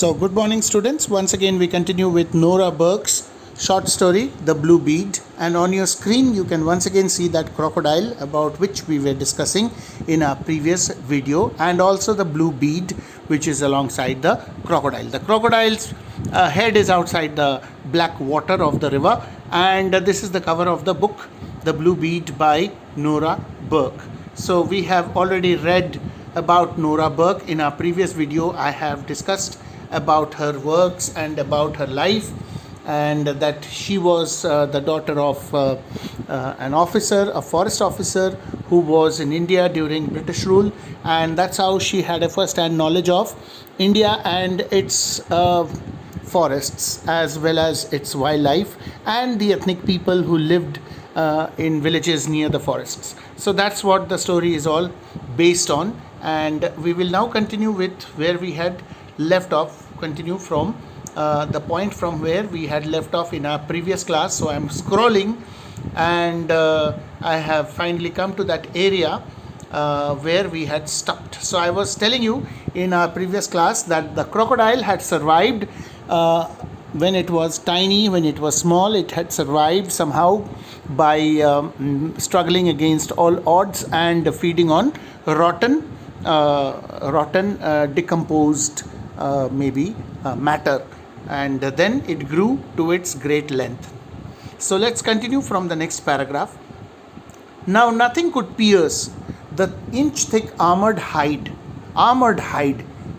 So, good morning, students. Once again, we continue with Nora Burke's short story, The Blue Bead. And on your screen, you can once again see that crocodile about which we were discussing in our previous video, and also the blue bead, which is alongside the crocodile. The crocodile's head is outside the black water of the river, and this is the cover of the book, The Blue Bead by Nora Burke. So, we have already read about Nora Burke. In our previous video, I have discussed about her works and about her life, and that she was the daughter of an officer, a forest officer who was in India during British rule, and that's how she had a first-hand knowledge of India and its forests as well as its wildlife and the ethnic people who lived in villages near the forests. So that's what the story is all based on, and we will now continue with where we had left off, continue from the point from where we had left off in our previous class. So I'm scrolling, and I have finally come to that area where we had stopped. So I was telling you in our previous class that the crocodile had survived when it was tiny, when it was small. It had survived somehow by struggling against all odds and feeding on rotten decomposed matter, and then it grew to its great length. So let's continue from the next paragraph. Now nothing could pierce the inch-thick armored hide.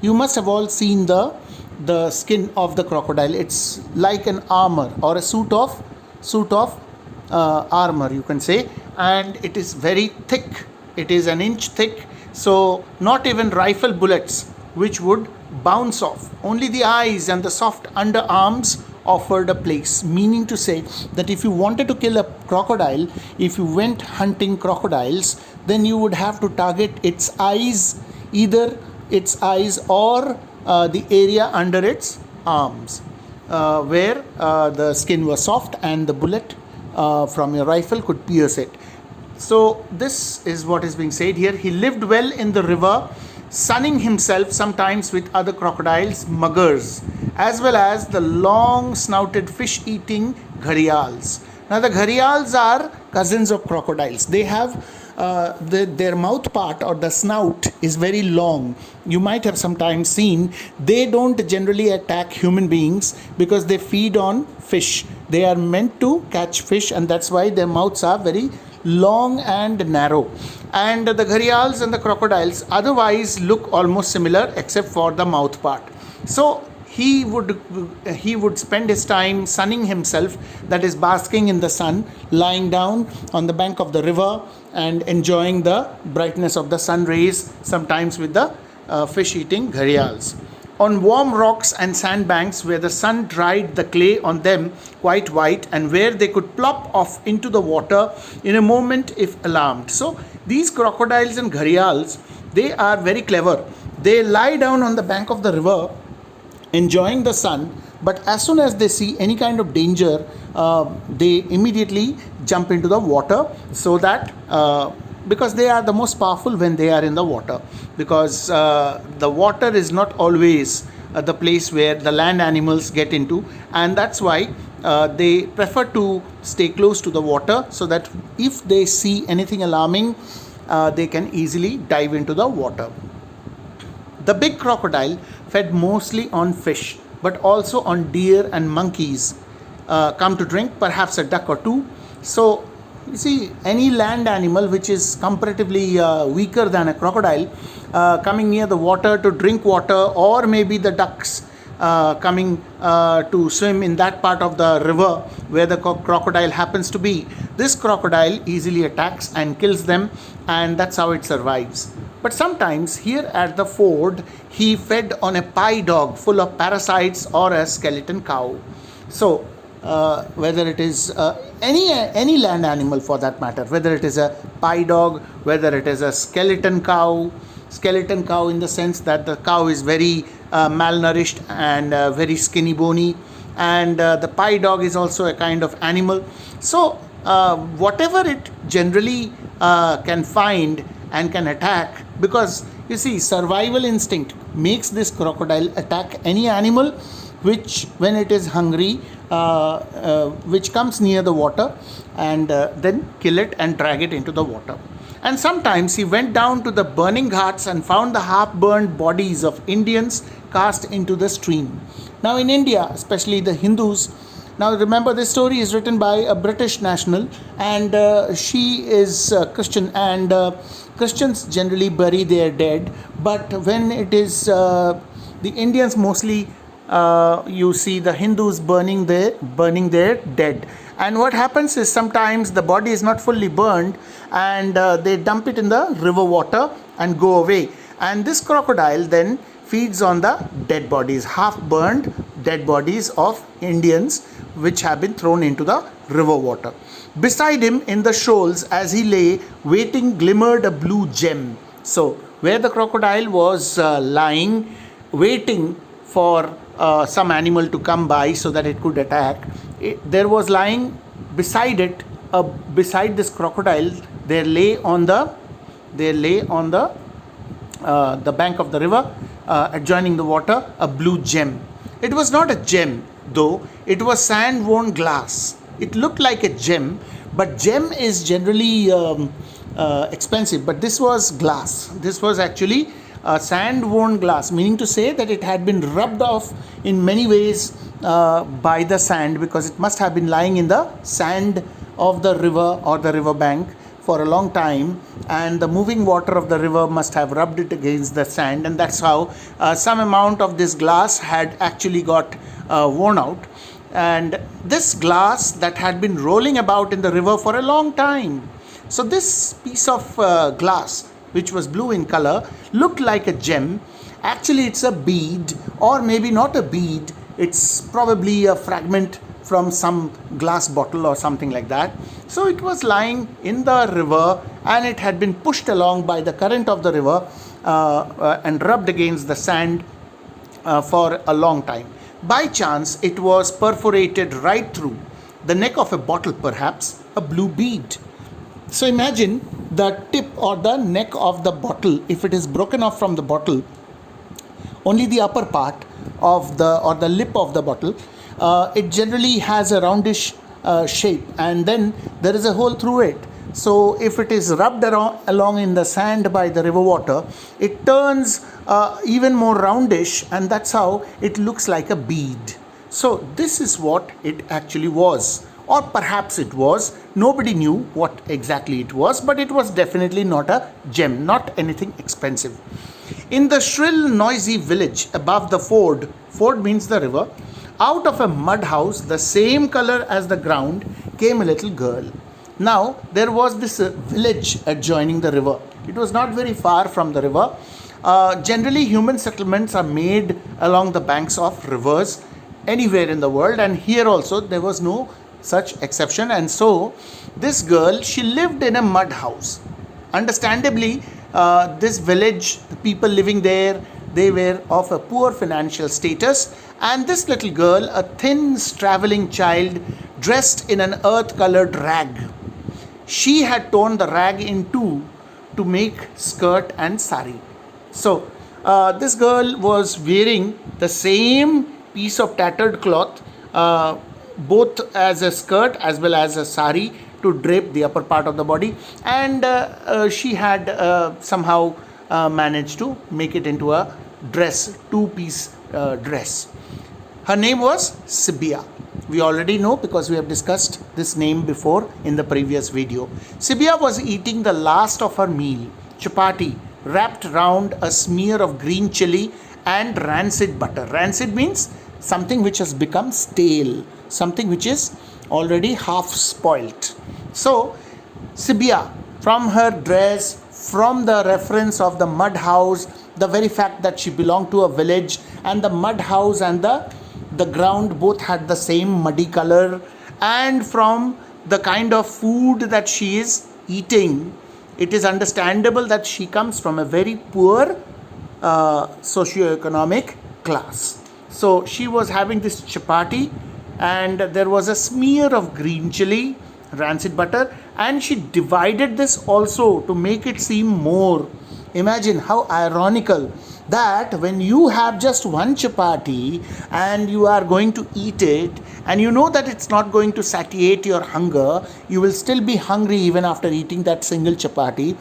You must have all seen the skin of the crocodile. It's like an armor or a suit of armor, you can say, and it is very thick. It is an inch thick. So not even rifle bullets which would bounce off. Only the eyes and the soft underarms offered a place, meaning to say that if you wanted to kill a crocodile, if you went hunting crocodiles, then you would have to target its eyes, either its eyes or the area under its arms, where the skin was soft and the bullet from your rifle could pierce it. So this is what is being said here. He lived well in the river, sunning himself sometimes with other crocodiles, muggers, as well as the long-snouted fish-eating gharials. Now the gharials are cousins of crocodiles. They have their mouth part or the snout is very long. You might have sometimes seen they don't generally attack human beings because they feed on fish. They are meant to catch fish, and that's why their mouths are very long and narrow. And the gharials and the crocodiles otherwise look almost similar except for the mouth part. So he would spend his time sunning himself, that is basking in the sun, lying down on the bank of the river and enjoying the brightness of the sun rays, sometimes with the fish eating gharials. On warm rocks and sandbanks where the sun dried the clay on them quite white, and where they could plop off into the water in a moment if alarmed. So these crocodiles and gharials, they are very clever. They lie down on the bank of the river enjoying the sun, but as soon as they see any kind of danger, they immediately jump into the water, so that because they are the most powerful when they are in the water, because the water is not always the place where the land animals get into, and that's why they prefer to stay close to the water, so that if they see anything alarming, they can easily dive into the water. The big crocodile fed mostly on fish, but also on deer and monkeys come to drink, perhaps a duck or two. So you see, any land animal which is comparatively weaker than a crocodile coming near the water to drink water, or maybe the ducks coming to swim in that part of the river where the crocodile happens to be, this crocodile easily attacks and kills them, and that's how it survives. But sometimes here at the ford, he fed on a pie dog full of parasites or a skeleton cow. So whether it is any land animal for that matter, whether it is a pie dog, whether it is a skeleton cow in the sense that the cow is very malnourished and very skinny bony, and the pie dog is also a kind of animal. So whatever it generally can find and can attack, because You see, survival instinct makes this crocodile attack any animal which, when it is hungry, which comes near the water, and then kill it and drag it into the water. And sometimes he went down to the burning ghats and found the half-burned bodies of Indians cast into the stream. Now in India, especially the Hindus, now remember this story is written by a British national, and she is Christian, and Christians generally bury their dead, but when it is the Indians mostly, you see the Hindus burning their dead. And what happens is sometimes the body is not fully burned, and they dump it in the river water and go away. And this crocodile then feeds on the dead bodies, half burned dead bodies of Indians which have been thrown into the river water. Beside him in the shoals as he lay waiting glimmered a blue gem. So where the crocodile was lying waiting for some animal to come by so that it could attack, there was lying beside it, beside this crocodile, there lay on the bank of the river, adjoining the water, a blue gem. It was not a gem though, it was sand-worn glass. It looked like a gem, but gem is generally expensive, but this was glass. This was actually sand-worn glass, meaning to say that it had been rubbed off in many ways by the sand, because it must have been lying in the sand of the river or the river bank for a long time, and the moving water of the river must have rubbed it against the sand, and that's how some amount of this glass had actually got worn out. And this glass that had been rolling about in the river for a long time, so this piece of glass, which was blue in color, looked like a gem. Actually it's a bead, or maybe not a bead, it's probably a fragment from some glass bottle or something like that. So it was lying in the river, and it had been pushed along by the current of the river and rubbed against the sand for a long time. By chance it was perforated right through the neck of a bottle, perhaps a blue bead. So imagine the tip or the neck of the bottle, if it is broken off from the bottle, only the upper part of the lip of the bottle, it generally has a roundish shape, and then there is a hole through it. So if it is rubbed along in the sand by the river water, it turns even more roundish, and that's how it looks like a bead. So this is what it actually was, or perhaps it was. Nobody knew what exactly it was, but it was definitely not a gem, not anything expensive. In the shrill, noisy village above the ford means the river, out of a mud house, the same color as the ground, came a little girl. Now, there was this village adjoining the river. It was not very far from the river. Generally, human settlements are made along the banks of rivers anywhere in the world, and here also there was no such exception. And so, this girl, she lived in a mud house. Understandably, this village, the people living there, they were of a poor financial status, and this little girl, a thin, straggling child, dressed in an earth-colored rag. She had torn the rag in two to make skirt and sari. So, this girl was wearing the same piece of tattered cloth, both as a skirt as well as a sari, to drape the upper part of the body, and she had somehow managed to make it into a dress, two-piece dress. Her name was Sibia. We already know because we have discussed this name before in the previous video. Sibia was eating the last of her meal, chapati, wrapped round a smear of green chili and rancid butter. Rancid means something which has become stale, something which is already half spoilt. So, Sibia, from her dress, from the reference of the mud house, the very fact that she belonged to a village, and the mud house and the ground both had the same muddy color, and from the kind of food that she is eating, it is understandable that she comes from a very poor socio-economic class. So she was having this chapati, and there was a smear of green chili, rancid butter, and she divided this also to make it seem more Imagine how ironical that when you have just one chapati and you are going to eat it, and you know that it's not going to satiate your hunger, you will still be hungry even after eating that single chapati.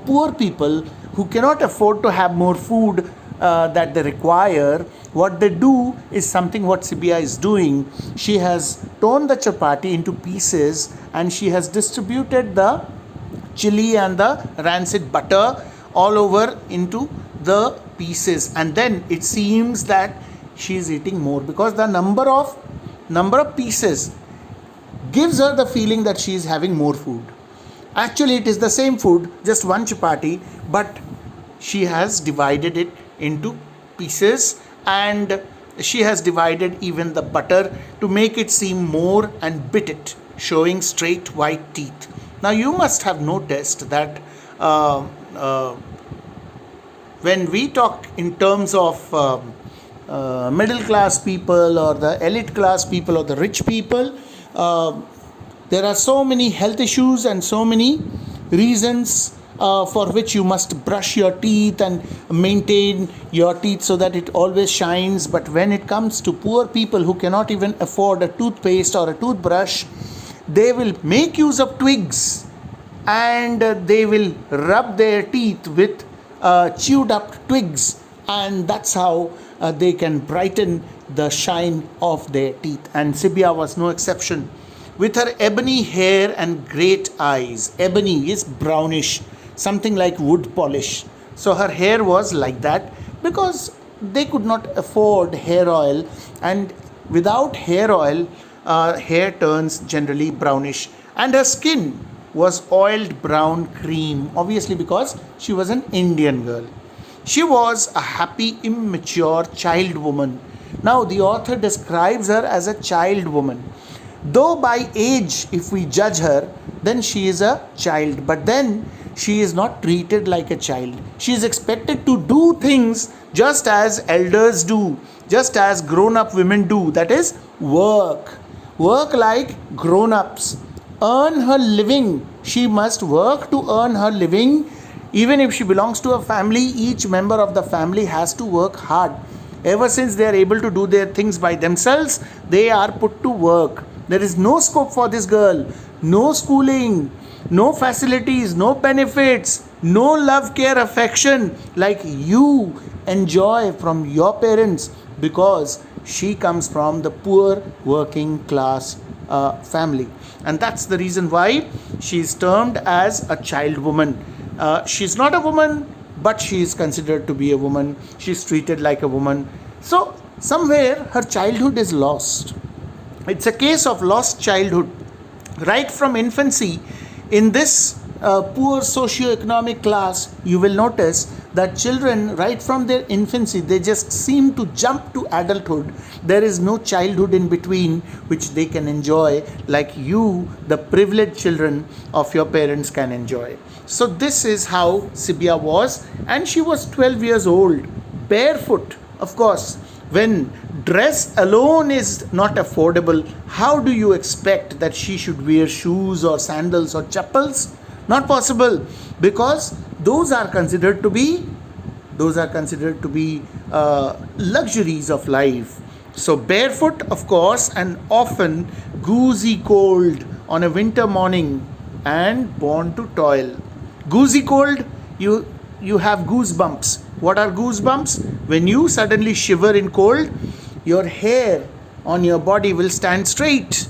Poor people who cannot afford to have more food that they require, what they do is something what Sibia is doing. She has torn the chapati into pieces and she has distributed the chili and the rancid butter all over into the pieces, and then it seems that she is eating more because the number of pieces gives her the feeling that she is having more food. Actually, it is the same food, just one chapati, but she has divided it into pieces, and she has divided even the butter to make it seem more and bit it, showing straight white teeth. Now, you must have noticed that when we talk in terms of middle class people or the elite class people or the rich people, there are so many health issues and so many reasons for which you must brush your teeth and maintain your teeth so that it always shines. But when it comes to poor people who cannot even afford a toothpaste or a toothbrush, they will make use of twigs and they will rub their teeth with chewed up twigs, and that's how they can brighten the shine of their teeth. And Sibia was no exception. With her ebony hair and great eyes, ebony is brownish, something like wood polish. So her hair was like that because they could not afford hair oil, and without hair oil, hair turns generally brownish. And her skin was oiled brown cream, obviously because she was an Indian girl. She was a happy, immature child woman. Now, the author describes her as a child woman. Though by age, if we judge her, then she is a child. But then she is not treated like a child. She is expected to do things just as elders do, just as grown-up women do. That is, work. Work like grown-ups. Earn her living. She must work to earn her living. Even if she belongs to a family, each member of the family has to work hard. Ever since they are able to do their things by themselves, they are put to work. There is no scope for this girl. No schooling, no facilities, no benefits, no love, care, affection like you enjoy from your parents, because she comes from the poor working class family. And that's the reason why she is termed as a child woman. She's not a woman, but she is considered to be a woman. She's treated like a woman. So somewhere her childhood is lost. It's a case of lost childhood. Right from infancy, in this poor socio-economic class, you will notice that children, right from their infancy, they just seem to jump to adulthood. There is no childhood in between which they can enjoy like you, the privileged children of your parents, can enjoy. So this is how Sibia was, and she was 12 years old, barefoot. Of course, when dress alone is not affordable, how do you expect that she should wear shoes or sandals or chappals? Not possible, because those are considered to be luxuries of life. So barefoot, of course, and often goosey cold on a winter morning, and born to toil. Goosey cold, you have goosebumps. What are goosebumps? When you suddenly shiver in cold, your hair on your body will stand straight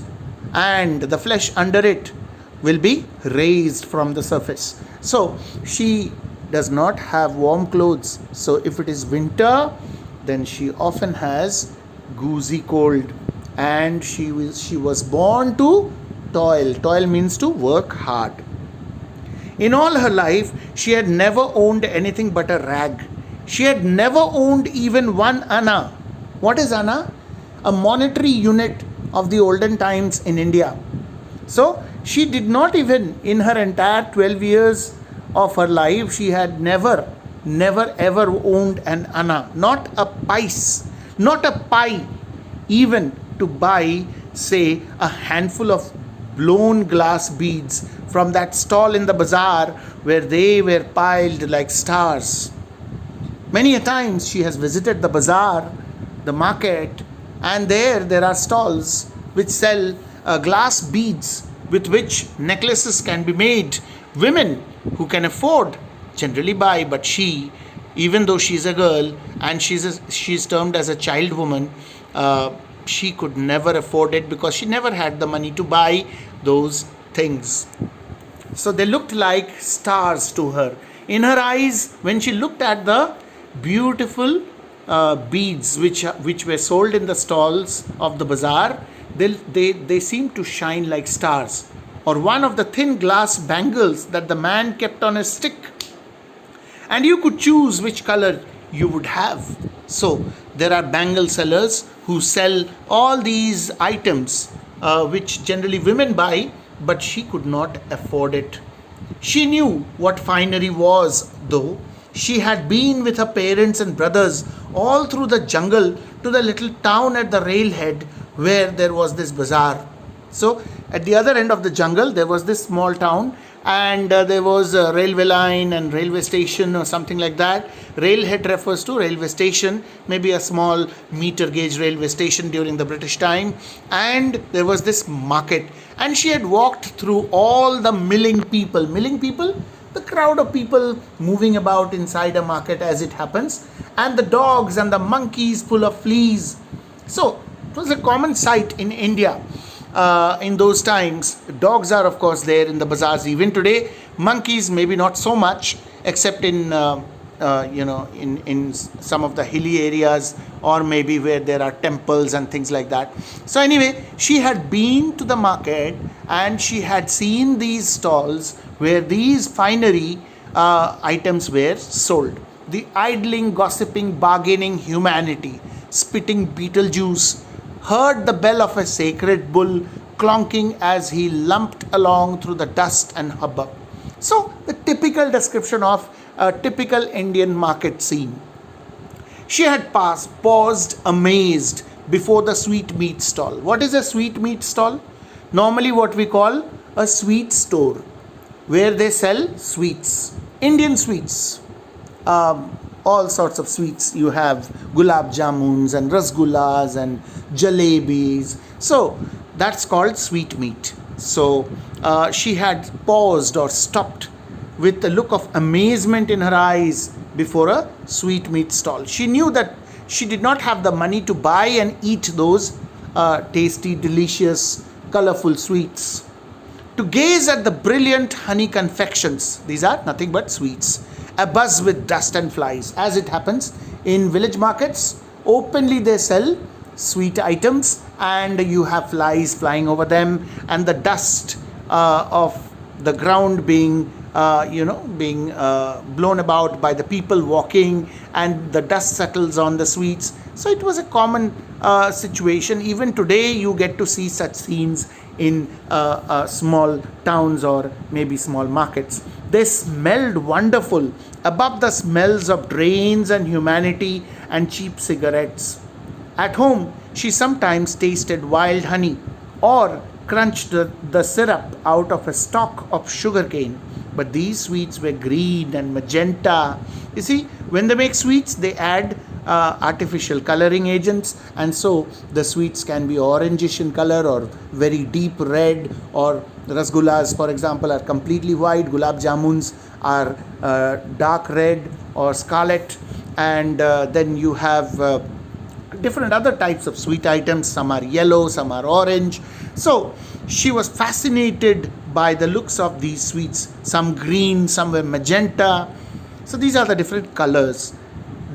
and the flesh under it will be raised from the surface. So she does not have warm clothes. So if it is winter, then she often has goosey cold, and she was born to toil. Toil means to work hard. In all her life, she had never owned anything but a rag. She had never owned even one anna. What is anna? A monetary unit of the olden times in India. So she did not even, in her entire 12 years of her life, she had never ever owned an anna. Not a pice, not a pie, even to buy, say, a handful of blown glass beads from that stall in the bazaar where they were piled like stars. Many a times she has visited the bazaar, the market, and there are stalls which sell glass beads with which necklaces can be made. Women who can afford generally buy, but she, even though she's a girl and she's termed as a child woman, she could never afford it because she never had the money to buy those things. So they looked like stars to her. In her eyes, when she looked at the beautiful beads which were sold in the stalls of the bazaar, they seemed to shine like stars. Or one of the thin glass bangles that the man kept on a stick, and you could choose which color you would have. So there are bangle sellers who sell all these items which generally women buy, but she could not afford it. She knew what finery was, though. She had been with her parents and brothers all through the jungle to the little town at the railhead where there was this bazaar. So at the other end of the jungle, there was this small town, and there was a railway line and railway station or something like that. Railhead refers to railway station, maybe a small meter gauge railway station during the British time. And there was this market, and she had walked through all the milling people. Milling people? The crowd of people moving about inside a market as it happens, and the dogs and the monkeys full of fleas. So it was a common sight in India. In those times, dogs are of course there in the bazaars even today. Monkeys maybe not so much, except in in some of the hilly areas, or maybe where there are temples and things like that. So anyway, she had been to the market and she had seen these stalls where these finery items were sold. The idling, gossiping, bargaining humanity, spitting Beetlejuice, heard the bell of a sacred bull clonking as he lumped along through the dust and hubbub. So, the typical description of a typical Indian market scene. She had paused amazed before the sweetmeat stall. What is a sweetmeat stall? Normally, what we call a sweet store, where they sell sweets, Indian sweets. All sorts of sweets. You have gulab jamuns and rasgullas and jalebis. So that's called sweetmeat. So she had paused or stopped with a look of amazement in her eyes before a sweetmeat stall. She knew that she did not have the money to buy and eat those tasty, delicious, colorful sweets. To gaze at the brilliant honey confections, these are nothing but sweets, abuzz with dust and flies. As it happens in village markets, openly they sell sweet items, and you have flies flying over them, and the dust of the ground being blown about by the people walking, and the dust settles on the sweets. So it was a common situation. Even today you get to see such scenes in small towns or maybe small markets. They smelled wonderful above the smells of drains and humanity and cheap cigarettes. At home, she sometimes tasted wild honey or crunched the syrup out of a stalk of sugarcane. But these sweets were green and magenta. You see, when they make sweets, they add artificial coloring agents, and so the sweets can be orangish in color or very deep red, or rasgullas, for example, are completely white. Gulab jamuns are dark red or scarlet, and then you have different other types of sweet items. Some are yellow, some are orange. So she was fascinated by the looks of these sweets. Some green, some were magenta. So these are the different colors.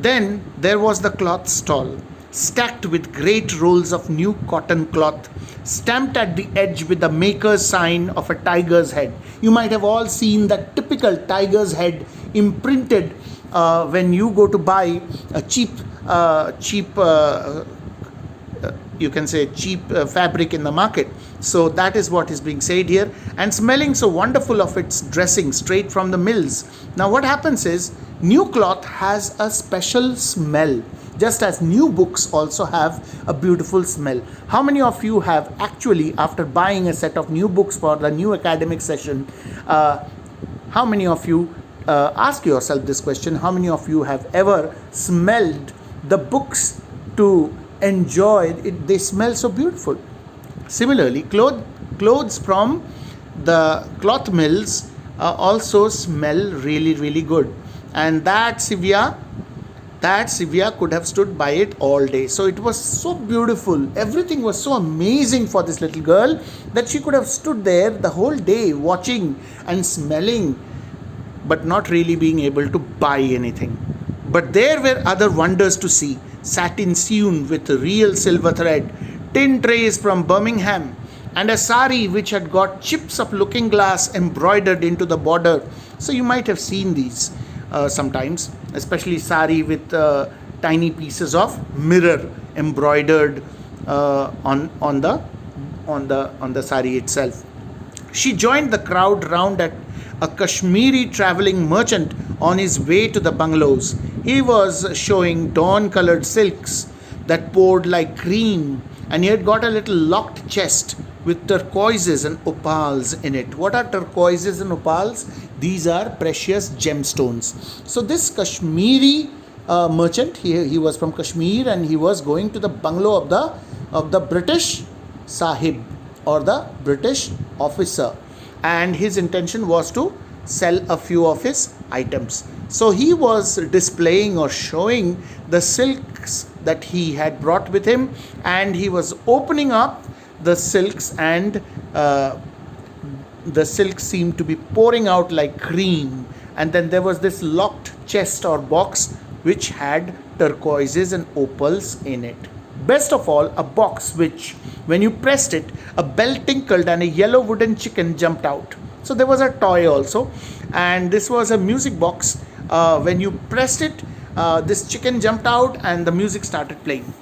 Then there was the cloth stall, stacked with great rolls of new cotton cloth, stamped at the edge with the maker's sign of a tiger's head. You might have all seen that typical tiger's head imprinted when you go to buy a cheap you can say cheap fabric in the market. So that is what is being said here, and smelling so wonderful of its dressing straight from the mills. Now what happens is, new cloth has a special smell. just as new books also have a beautiful smell. How many of you have actually, after buying a set of new books for the new academic session, how many of you ask yourself this question, how many of you have ever smelled the books to enjoy it? They smell so beautiful. Similarly, clothes from the cloth mills also smell really good, and that Sivya could have stood by it all day. So it was so beautiful, everything was so amazing for this little girl that she could have stood there the whole day watching and smelling, but not really being able to buy anything. But there were other wonders to see: satin sewn with real silver thread, tin trays from Birmingham, and a sari which had got chips of looking glass embroidered into the border. So you might have seen these sometimes, especially sari with tiny pieces of mirror embroidered on the sari itself. She joined the crowd round at a Kashmiri traveling merchant on his way to the bungalows. He was showing dawn-colored silks that poured like cream, and he had got a little locked chest with turquoises and opals in it. What are turquoises and opals? These are precious gemstones. So this Kashmiri merchant, he was from Kashmir, and he was going to the bungalow of the British Sahib, or the British officer, and his intention was to sell a few of his items. So he was displaying or showing the silks that he had brought with him, and he was opening up the silks, and the silk seemed to be pouring out like cream. And then there was this locked chest or box which had turquoises and opals in it. Best of all, a box which, when you pressed it, a bell tinkled and a yellow wooden chicken jumped out. So there was a toy also, and this was a music box. When you pressed it, this chicken jumped out and the music started playing.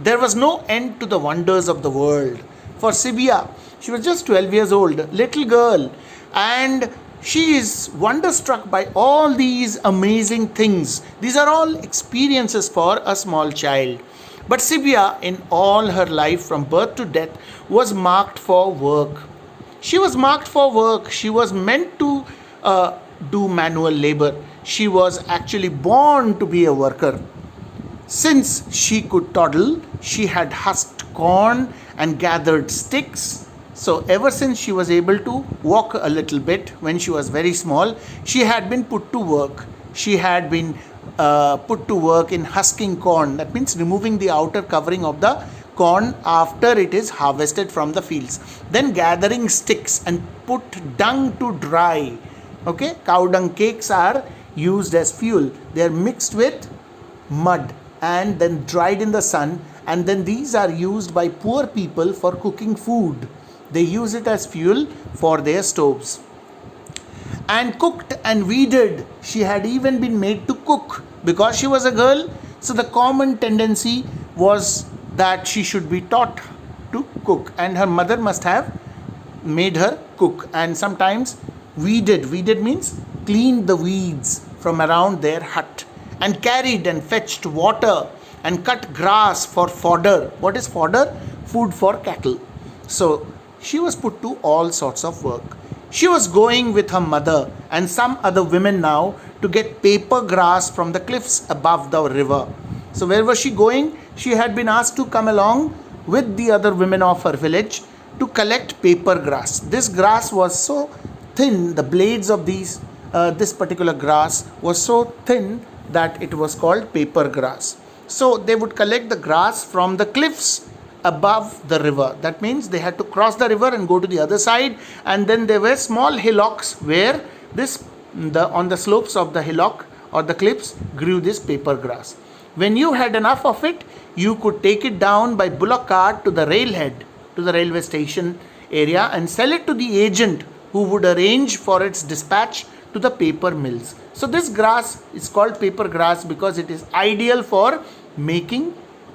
There was no end to the wonders of the world. For Sivya, she was just 12 years old, little girl, and she is wonderstruck by all these amazing things. These are all experiences for a small child. But Sivya, in all her life from birth to death, was marked for work. She was marked for work. She was meant to do manual labor. She was actually born to be a worker. Since she could toddle, she had husked corn and gathered sticks. So ever since she was able to walk a little bit when she was very small, she had been put to work. She had been put to work in husking corn. That means removing the outer covering of the corn after it is harvested from the fields. Then gathering sticks and put dung to dry. Okay, cow dung cakes are used as fuel. They are mixed with mud and then dried in the sun, and then these are used by poor people for cooking food. They use it as fuel for their stoves. And cooked and weeded. She had even been made to cook because she was a girl. So the common tendency was that she should be taught to cook, and her mother must have made her cook. And sometimes weeded means cleaned the weeds from around their hut, and carried and fetched water and cut grass for fodder. What is fodder? Food for cattle. So she was put to all sorts of work. She was going with her mother and some other women now to get paper grass from the cliffs above the river. So where was she going? She had been asked to come along with the other women of her village to collect paper grass. This grass was so thin, the blades of this particular grass was so thin that it was called paper grass. So they would collect the grass from the cliffs above the river. That means they had to cross the river and go to the other side, and then there were small hillocks where on the slopes of the hillock or the cliffs grew this paper grass. When you had enough of it, you could take it down by bullock cart to the railhead, to the railway station area, and sell it to the agent who would arrange for its dispatch to the paper mills. So this grass is called paper grass because it is ideal for making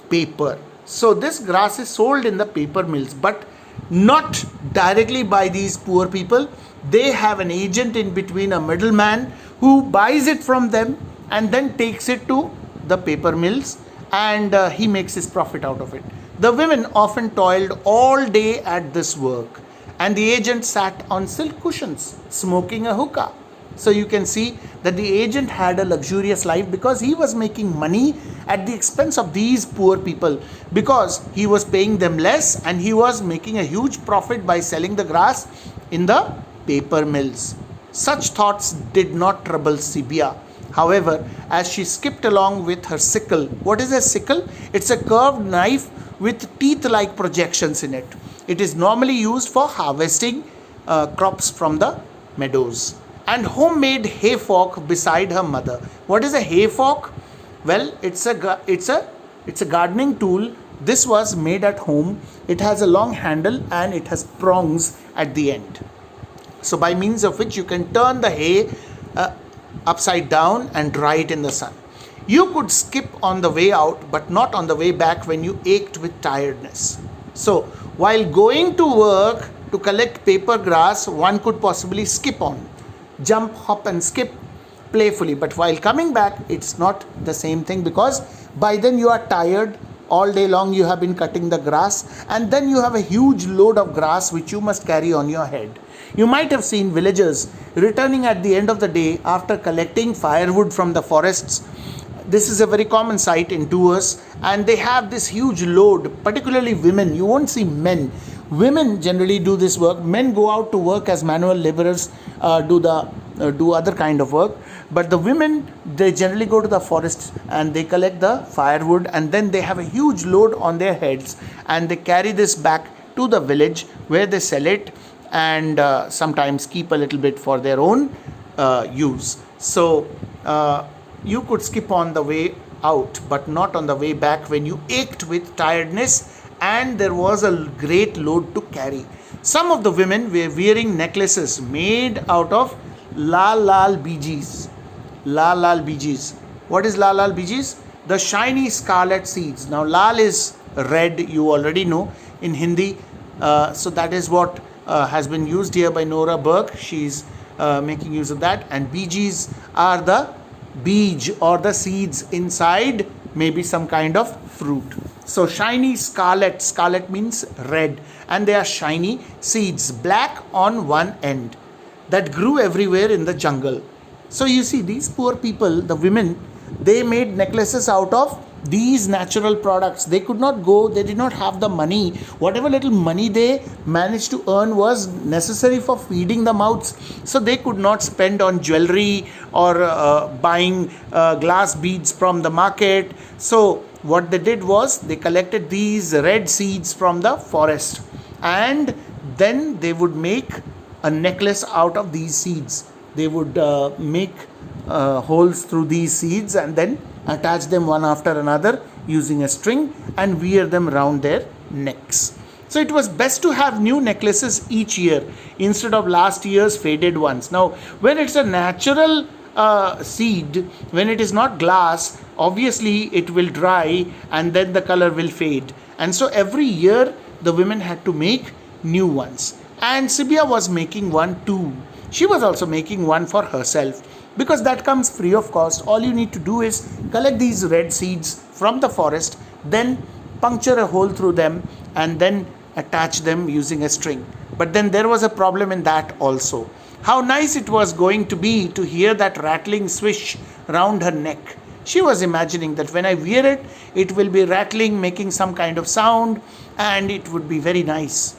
paper. So this grass is sold in the paper mills, but not directly by these poor people. They have an agent in between, a middleman, who buys it from them and then takes it to the paper mills, and he makes his profit out of it. The women often toiled all day at this work, and the agent sat on silk cushions smoking a hookah. So you can see that the agent had a luxurious life because he was making money at the expense of these poor people, because he was paying them less and he was making a huge profit by selling the grass in the paper mills. Such thoughts did not trouble Sibia. However, as she skipped along with her sickle — what is a sickle? It's a curved knife with teeth like projections in it. It is normally used for harvesting crops from the meadows — and homemade hay fork beside her mother. What is a hay fork? Well, it's a gardening tool. This was made at home. It has a long handle and it has prongs at the end. So by means of which you can turn the hay upside down and dry it in the sun. You could skip on the way out, but not on the way back when you ached with tiredness. So while going to work to collect paper grass, one could possibly skip on, jump, hop and skip playfully. But while coming back, it's not the same thing, because by then you are tired. All day long you have been cutting the grass, and then you have a huge load of grass which you must carry on your head. You might have seen villagers returning at the end of the day after collecting firewood from the forests. This is a very common sight in tours, and they have this huge load, particularly women. You won't see men. Women generally do this work. Men go out to work as manual laborers, do other kind of work. But the women, they generally go to the forests and they collect the firewood, and then they have a huge load on their heads, and they carry this back to the village where they sell it, and sometimes keep a little bit for their own use. So you could skip on the way out, but not on the way back when you ached with tiredness and there was a great load to carry. Some of the women were wearing necklaces made out of lal bijis. Lal bijis. What is lal bijis? The shiny scarlet seeds. Now lal is red, you already know in Hindi. So that is what has been used here by Nora Burke. She's making use of that. And bijis are the beej or the seeds inside maybe some kind of fruit. So shiny scarlet, scarlet means red, and they are shiny seeds, black on one end, that grew everywhere in the jungle. So you see, these poor people, the women, they made necklaces out of these natural products. They could not go, they did not have the money. Whatever little money they managed to earn was necessary for feeding the mouths. So they could not spend on jewelry or buying glass beads from the market. So what they did was they collected these red seeds from the forest, and then they would make a necklace out of these seeds. They would make holes through these seeds and then attach them one after another using a string and wear them around their necks. So it was best to have new necklaces each year instead of last year's faded ones. Now, when it's a natural seed, when it is not glass, obviously it will dry and then the color will fade. And so every year the women had to make new ones. And Sibia was making one too. She was also making one for herself, because that comes free of cost. All you need to do is collect these red seeds from the forest, then puncture a hole through them and then attach them using a string. But then there was a problem in that also. How nice it was going to be to hear that rattling swish round her neck. She was imagining that when I wear it, it will be rattling, making some kind of sound, and it would be very nice.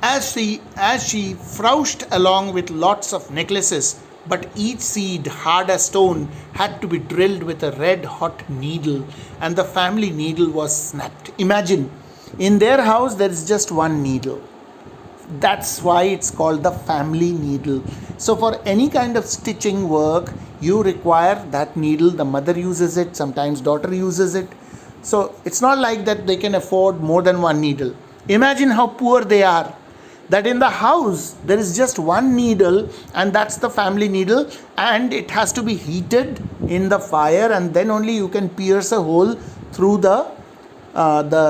As she froushed along with lots of necklaces, but each seed, hard as stone, had to be drilled with a red hot needle, and the family needle was snapped. Imagine, in their house there is just one needle. That's why it's called the family needle. So for any kind of stitching work, you require that needle. The mother uses it, sometimes daughter uses it. So it's not like that they can afford more than one needle. Imagine how poor they are, that in the house there is just one needle, and that's the family needle, and it has to be heated in the fire, and then only you can pierce a hole through the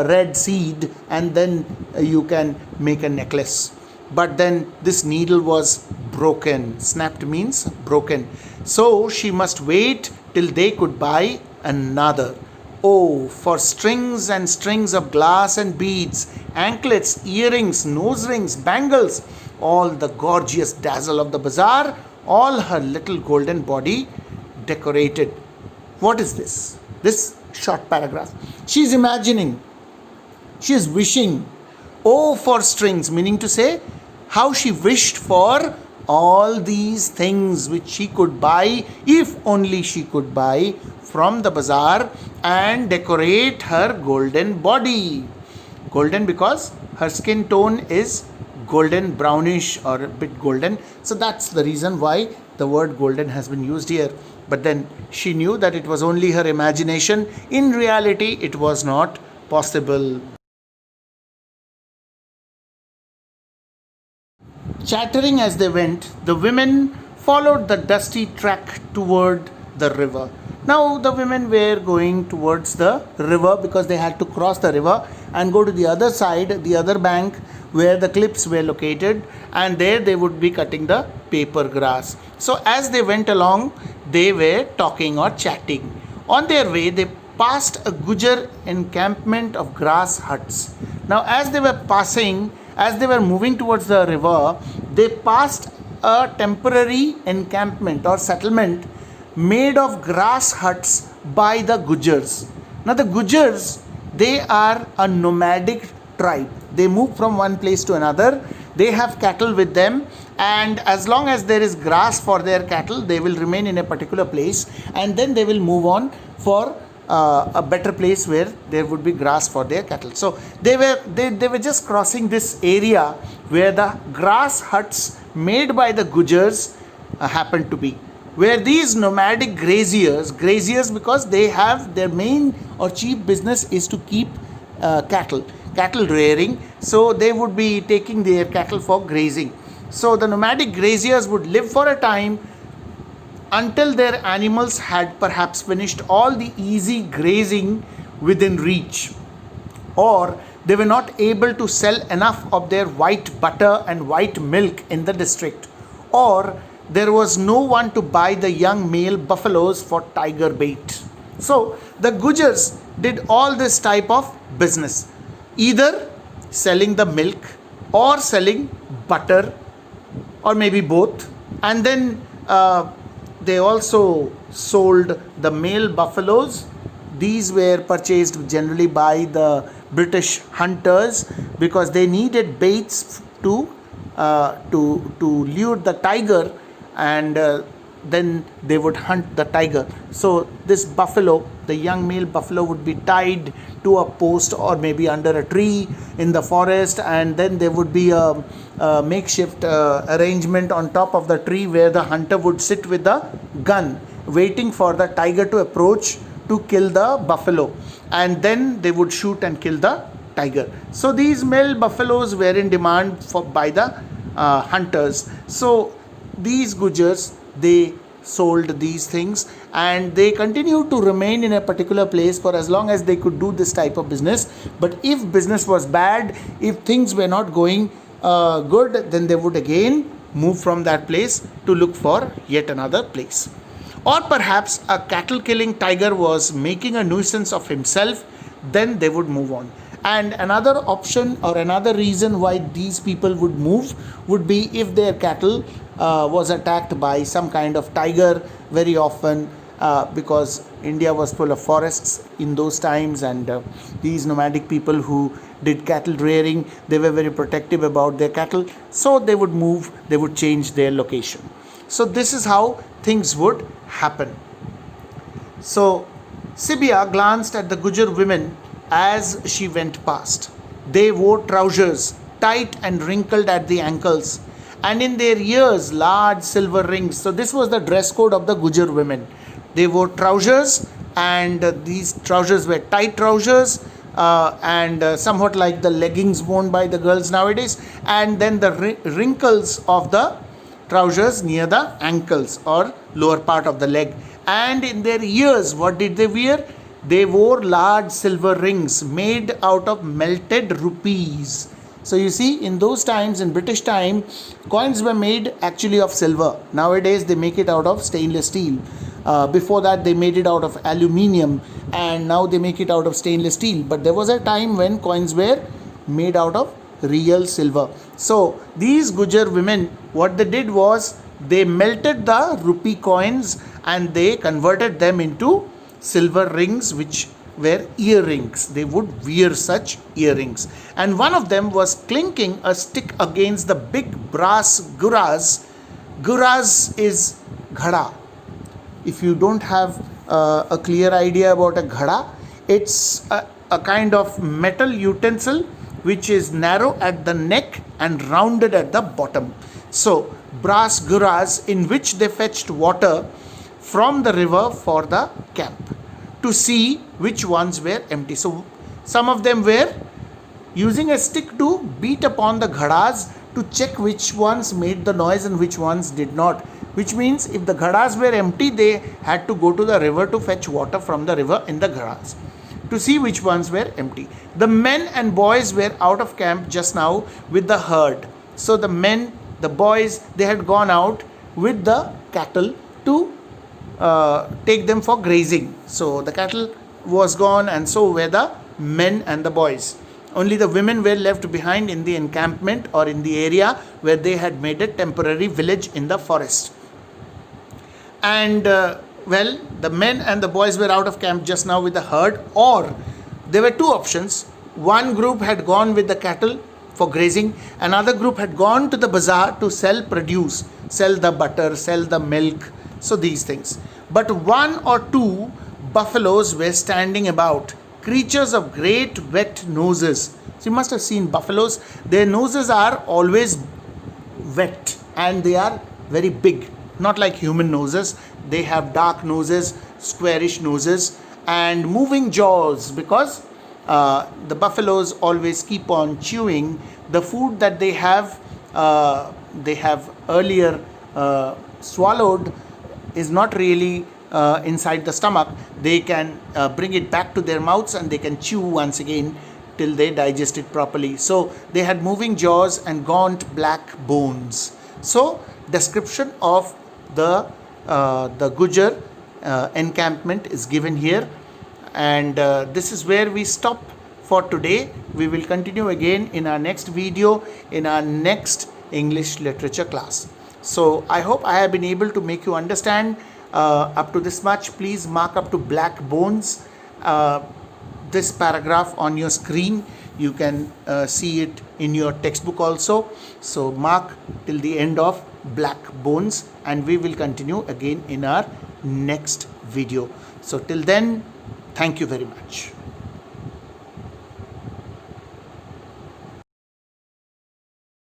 red seed, and then you can make a necklace. But then this needle was broken. Snapped means broken. So she must wait till they could buy another. Oh, for strings and strings of glass and beads, anklets, earrings, nose rings, bangles, all the gorgeous dazzle of the bazaar, all her little golden body decorated. What is this? This short paragraph. She is imagining, she is wishing. Oh, for strings, meaning to say, how she wished for all these things which she could buy, if only she could buy from the bazaar and decorate her golden body. Golden because her skin tone is golden brownish or a bit golden. So that's the reason why the word golden has been used here. But then she knew that it was only her imagination. In reality, it was not possible. Chattering as they went, the women followed the dusty track toward the river. Now, the women were going towards the river because they had to cross the river and go to the other side, the other bank where the cliffs were located, and there they would be cutting the paper grass. So, as they went along, they were talking or chatting. On their way, they passed a Gujar encampment of grass huts. Now, as they were passing, as they were moving towards the river, they passed a temporary encampment or settlement made of grass huts by the Gujars. Now, the Gujars, they are a nomadic tribe. They move from one place to another. They have cattle with them, and as long as there is grass for their cattle, they will remain in a particular place, and then they will move on for a better place where there would be grass for their cattle. So they were just crossing this area where the grass huts made by the Gujars happened to be. Where these nomadic graziers because they have their main or chief business is to keep cattle rearing. So they would be taking their cattle for grazing. So the nomadic graziers would live for a time until their animals had perhaps finished all the easy grazing within reach, or they were not able to sell enough of their white butter and white milk in the district, or there was no one to buy the young male buffaloes for tiger bait. So the Gujars did all this type of business, either selling the milk or selling butter, or maybe both, and then they also sold the male buffaloes. These were purchased generally by the British hunters because they needed baits to lure the tiger, and then they would hunt the tiger. So this buffalo, the young male buffalo, would be tied to a post or maybe under a tree in the forest, and then there would be a makeshift arrangement on top of the tree where the hunter would sit with the gun waiting for the tiger to approach to kill the buffalo, and then they would shoot and kill the tiger. So these male buffaloes were in demand by the hunters. So these Gujars, they sold these things, and they continued to remain in a particular place for as long as they could do this type of business. But if business was bad, if things were not going good, then they would again move from that place to look for yet another place. Or perhaps a cattle killing tiger was making a nuisance of himself, then they would move on. And another option or another reason why these people would move would be if their cattle was attacked by some kind of tiger very often, because India was full of forests in those times, and these nomadic people who did cattle rearing, they were very protective about their cattle. So they would move, they would change their location. So this is how things would happen. So Sibia glanced at the Gujar women as she went past. They wore trousers, tight and wrinkled at the ankles, and in their ears large silver rings. So this was the dress code of the Gujar women. They wore trousers, and these trousers were tight trousers, and somewhat like the leggings worn by the girls nowadays, and then the wrinkles of the trousers near the ankles or lower part of the leg. And in their ears, what did they wear? They wore large silver rings made out of melted rupees. So you see, in those times, in British time, coins were made actually of silver. Nowadays they make it out of stainless steel. Before that, they made it out of aluminium, and now they make it out of stainless steel. But there was a time when coins were made out of real silver. So these Gujar women, what they did was they melted the rupee coins and they converted them into silver rings, which were earrings. They would wear such earrings. And one of them was clinking a stick against the big brass guras. Guras is ghada. If you don't have a clear idea about a ghada, it's a kind of metal utensil which is narrow at the neck and rounded at the bottom. So brass guras in which they fetched water from the river for the camp to see which ones were empty. So some of them were using a stick to beat upon the ghadas to check which ones made the noise and which ones did not. Which means if the ghadas were empty, they had to go to the river to fetch water from the river in the ghadas to see which ones were empty. The men and boys were out of camp just now with the herd. So the men, the boys, they had gone out with the cattle to take them for grazing. So the cattle was gone, and so were the men and the boys. Only the women were left behind in the encampment or in the area where they had made a temporary village in the forest. And well, the men and the boys were out of camp just now with the herd, or there were two options. One group had gone with the cattle for grazing, another group had gone to the bazaar to sell produce, sell the butter, sell the milk, so these things. But one or two buffaloes were standing about, creatures of great wet noses. So you must have seen buffaloes. Their noses are always wet and they are very big, not like human noses. They have dark noses, squarish noses, and moving jaws, because the buffaloes always keep on chewing the food that they have earlier swallowed is not really inside the stomach. They can bring it back to their mouths and they can chew once again till they digest it properly. So they had moving jaws and gaunt black bones. So description of the Gujar encampment is given here, and this is where we stop for today. We will continue again in our next video, in our next English literature class. So I hope I have been able to make you understand up to this much. Please mark up to black bones this paragraph on your screen. You can see it in your textbook also. So mark till the end of black bones, and we will continue again in our next video. So till then, thank you very much.